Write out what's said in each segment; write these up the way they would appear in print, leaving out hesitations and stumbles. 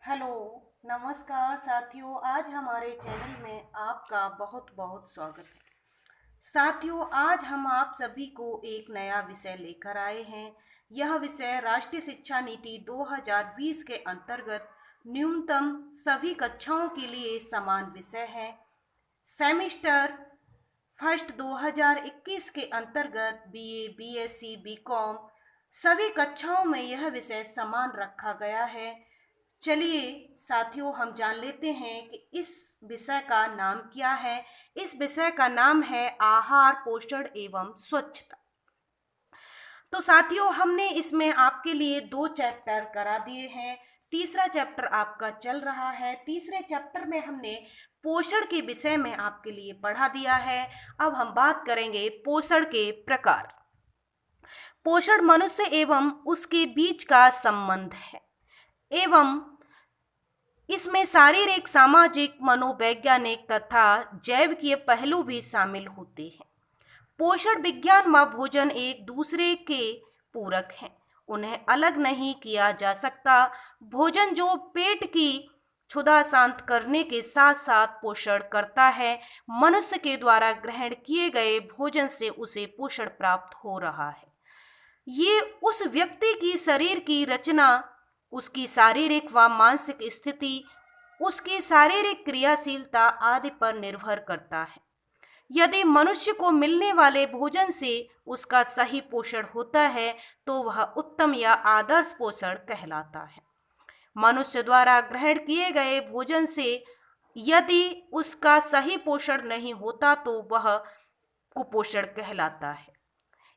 Hello, नमस्कार साथियों। आज हमारे चैनल में आपका बहुत बहुत स्वागत है। साथियों, आज हम आप सभी को एक नया विषय लेकर आए हैं। यह विषय राष्ट्रीय शिक्षा नीति 2020 के अंतर्गत न्यूनतम सभी कक्षाओं के लिए समान विषय है। सेमेस्टर फर्स्ट 2021 के अंतर्गत बीए, बीएससी, बीकॉम सभी कक्षाओं में यह विषय समान रखा गया है। चलिए साथियों, हम जान लेते हैं कि इस विषय का नाम क्या है। इस विषय का नाम है आहार, पोषण एवं स्वच्छता। तो साथियों, हमने इसमें आपके लिए 2 चैप्टर करा दिए हैं। तीसरा चैप्टर आपका चल रहा है। तीसरे चैप्टर में हमने पोषण के विषय में आपके लिए पढ़ा दिया है। अब हम बात करेंगे पोषण के प्रकार। पोषण मनुष्य एवं उसके बीच का संबंध है एवं इसमें शारीरिक, सामाजिक, मनोवैज्ञानिक तथा जैविकीय पहलू भी शामिल होते हैं। पोषण विज्ञान व भोजन एक दूसरे के पूरक हैं, उन्हें अलग नहीं किया जा सकता। भोजन जो पेट की क्षुधा शांत करने के साथ साथ पोषण करता है, मनुष्य के द्वारा ग्रहण किए गए भोजन से उसे पोषण प्राप्त हो रहा है। ये उस व्यक्ति की शरीर की रचना, उसकी शारीरिक व मानसिक स्थिति, उसकी शारीरिक क्रियाशीलता आदि पर निर्भर करता है। यदि मनुष्य को मिलने वाले भोजन से उसका सही पोषण होता है तो वह उत्तम या आदर्श पोषण कहलाता है। मनुष्य द्वारा ग्रहण किए गए भोजन से यदि उसका सही पोषण नहीं होता तो वह कुपोषण कहलाता है।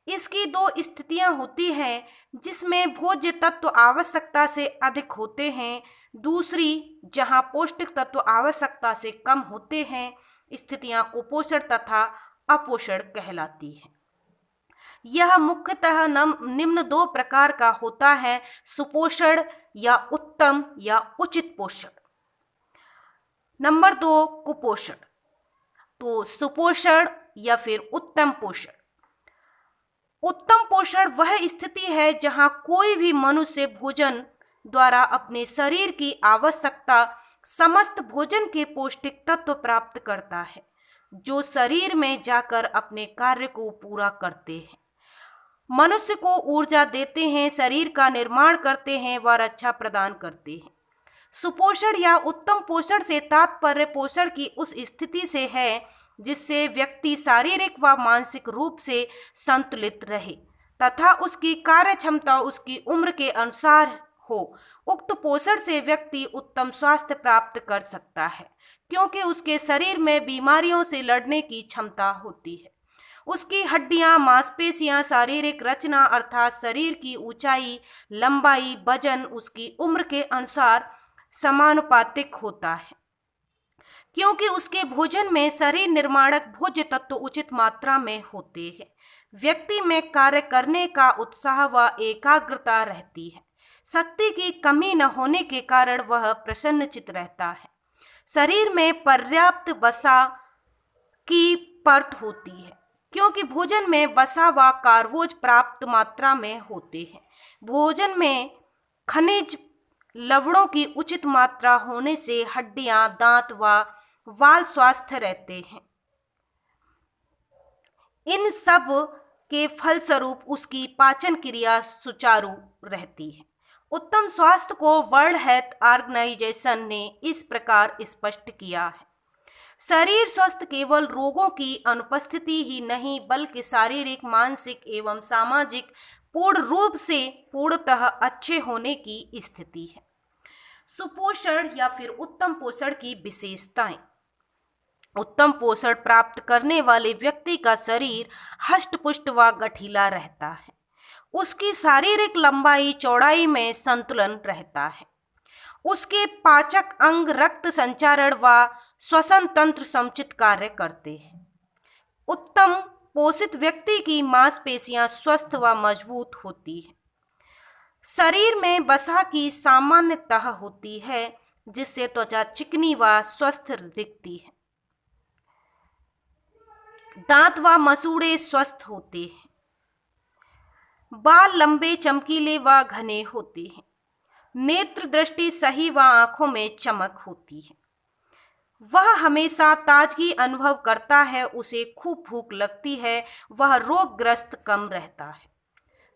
इसकी 2 स्थितियां होती हैं जिसमें भोज्य तत्व आवश्यकता से अधिक होते हैं, दूसरी जहां पौष्टिक तत्व आवश्यकता से कम होते हैं। स्थितियां कुपोषण तथा अपोषण कहलाती हैं। यह मुख्यतः निम्न 2 प्रकार का होता है: सुपोषण या उत्तम या उचित पोषण। नंबर 2, कुपोषण। तो सुपोषण या फिर उत्तम पोषण। उत्तम पोषण वह स्थिति है जहां कोई भी मनुष्य भोजन द्वारा अपने शरीर की आवश्यकता समस्त भोजन के पौष्टिक तत्व प्राप्त करता है, जो शरीर में जाकर अपने कार्य को पूरा करते हैं, मनुष्य को ऊर्जा देते हैं, शरीर का निर्माण करते हैं व रक्षा प्रदान करते हैं। सुपोषण या उत्तम पोषण से तात्पर्य पोषण की उस स्थिति से है जिससे व्यक्ति शारीरिक व मानसिक रूप से संतुलित रहे तथा उसकी कार्य क्षमता उसकी उम्र के अनुसार हो। उक्त पोषण से व्यक्ति उत्तम स्वास्थ्य प्राप्त कर सकता है, क्योंकि उसके शरीर में बीमारियों से लड़ने की क्षमता होती है। उसकी हड्डियां, मांसपेशियां, शारीरिक रचना अर्थात शरीर की ऊंचाई, लंबाई, वजन उसकी उम्र के अनुसार समानुपातिक होता है, क्योंकि उसके भोजन में शरीर निर्माणक भोज्य तत्व उचित मात्रा में होते हैं। व्यक्ति में कार्य करने का उत्साह व एकाग्रता रहती है। शक्ति की कमी न होने के कारण वह प्रसन्नचित्त रहता है। शरीर में पर्याप्त वसा की परत होती है, क्योंकि भोजन में वसा व कार्बोज पर्याप्त मात्रा में होते हैं। भोजन में खनिज लवणों की उचित मात्रा होने से हड्डियां, दांत व वाल स्वस्थ रहते हैं। इन सब के फलस्वरूप उसकी पाचन क्रिया सुचारू रहती है। उत्तम स्वास्थ्य को वर्ल्ड हेल्थ ऑर्गेनाइजेशन ने इस प्रकार स्पष्ट किया है: शरीर स्वस्थ केवल रोगों की अनुपस्थिति ही नहीं बल्कि शारीरिक, मानसिक एवं सामाजिक पूर्ण रूप से पूर्णतः अच्छे होने की स्थिति है। सुपोषण या फिर उत्तम पोषण की विशेषताएं। उत्तम पोषण प्राप्त करने वाले व्यक्ति का शरीर हष्ट-पुष्ट व गठीला रहता है। उसकी शारीरिक लंबाई चौड़ाई में संतुलन रहता है। उसके पाचक अंग रक्त संचारण व श्वसन तंत्र समुचित कार्य करते हैं। उत्तम पोषित व्यक्ति की मांसपेशियां स्वस्थ व मजबूत होती है। शरीर में वसा की सामान्यतः होती है, जिससे त्वचा चिकनी व स्वस्थ दिखती है। दांत व मसूड़े स्वस्थ होते हैं। बाल लंबे, चमकीले व घने होते हैं। नेत्र दृष्टि सही व आंखों में चमक होती है। वह हमेशा ताजगी अनुभव करता है, उसे खूब भूख लगती है, वह रोगग्रस्त कम रहता है,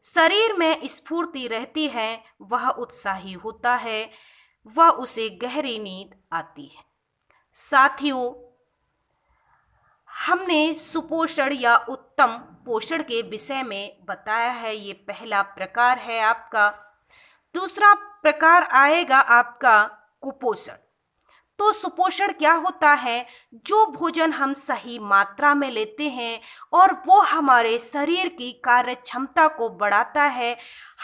शरीर में स्फूर्ति रहती है, वह उत्साही होता है, वह उसे गहरी नींद आती है। साथियों, हमने सुपोषण या उत्तम पोषण के विषय में बताया है। ये पहला प्रकार है आपका। दूसरा प्रकार आएगा आपका कुपोषण। तो सुपोषण क्या होता है? जो भोजन हम सही मात्रा में लेते हैं और वो हमारे शरीर की कार्य क्षमता को बढ़ाता है,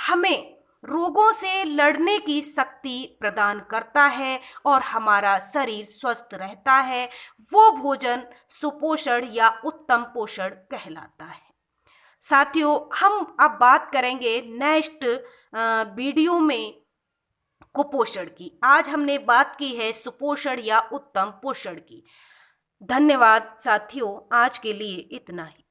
हमें रोगों से लड़ने की शक्ति प्रदान करता है और हमारा शरीर स्वस्थ रहता है, वो भोजन सुपोषण या उत्तम पोषण कहलाता है। साथियों, हम अब बात करेंगे नेक्स्ट वीडियो में कुपोषण की। आज हमने बात की है सुपोषण या उत्तम पोषण की। धन्यवाद साथियों, आज के लिए इतना ही।